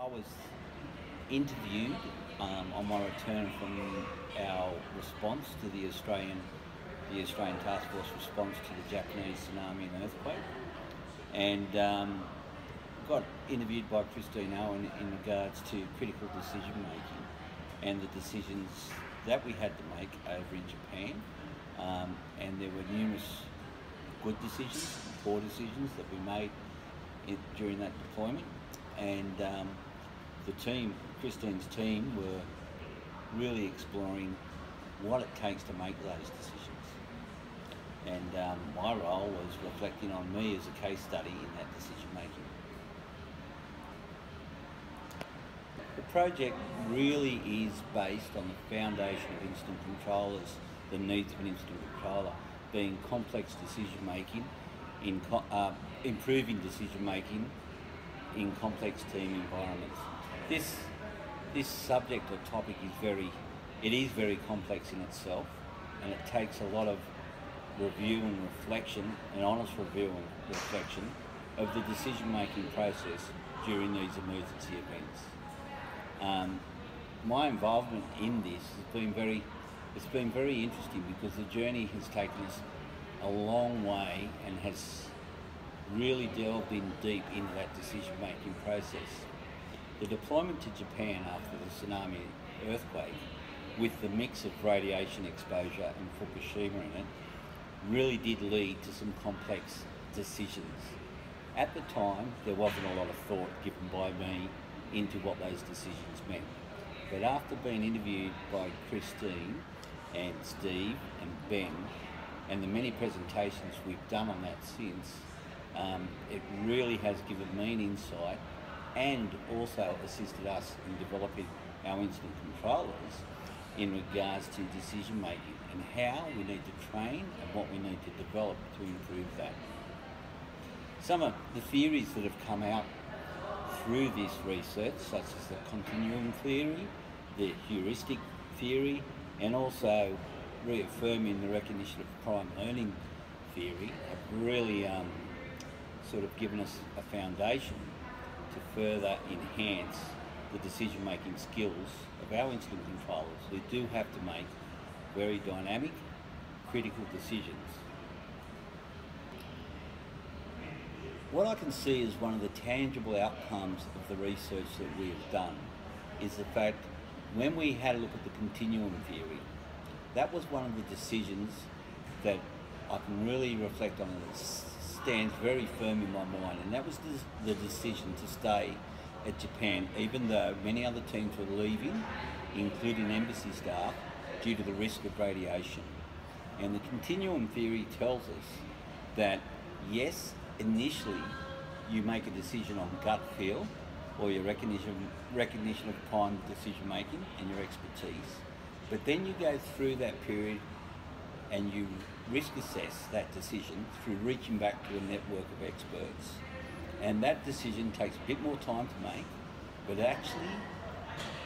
I was interviewed on my return from our response to the Australian Task Force response to the Japanese tsunami and earthquake, and got interviewed by Christine Owen in regards to critical decision making and the decisions that we had to make over in Japan. And there were numerous good decisions, poor decisions that we made during that deployment. And the team, Christine's team, were really exploring what it takes to make those decisions. And my role was reflecting on me as a case study in that decision making. The project really is based on the foundation of incident controllers, the needs of an incident controller being complex decision making, improving decision making in complex team environments. This subject or topic is very complex in itself, and it takes a lot of review and reflection, an honest review and reflection of the decision making process during these emergency events. My involvement in this has been very interesting because the journey has taken us a long way and has really delved in deep into that decision making process. The deployment to Japan after the tsunami earthquake, with the mix of radiation exposure and Fukushima in it, really did lead to some complex decisions. At the time, there wasn't a lot of thought given by me into what those decisions meant. But after being interviewed by Christine and Steve and Ben, and the many presentations we've done on that since, it really has given me an insight and also assisted us in developing our incident controllers in regards to decision making and how we need to train and what we need to develop to improve that. Some of the theories that have come out through this research, such as the continuum theory, the heuristic theory, and also reaffirming the recognition of prime learning theory, have really sort of given us a foundation to further enhance the decision-making skills of our incident controllers, who do have to make very dynamic, critical decisions. What I can see as one of the tangible outcomes of the research that we have done is the fact when we had a look at the continuum theory, that was one of the decisions that I can really reflect on and stands very firm in my mind, and that was the decision to stay at Japan even though many other teams were leaving, including embassy staff, due to the risk of radiation. And the continuum theory tells us that yes, initially you make a decision on gut feel or your recognition of prime decision making and your expertise, but then you go through that period and you risk assess that decision through reaching back to a network of experts, and that decision takes a bit more time to make, but actually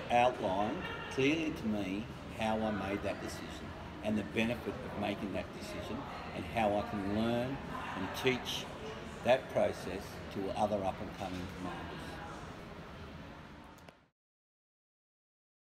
outlined clearly to me how I made that decision and the benefit of making that decision and how I can learn and teach that process to other up and coming commanders.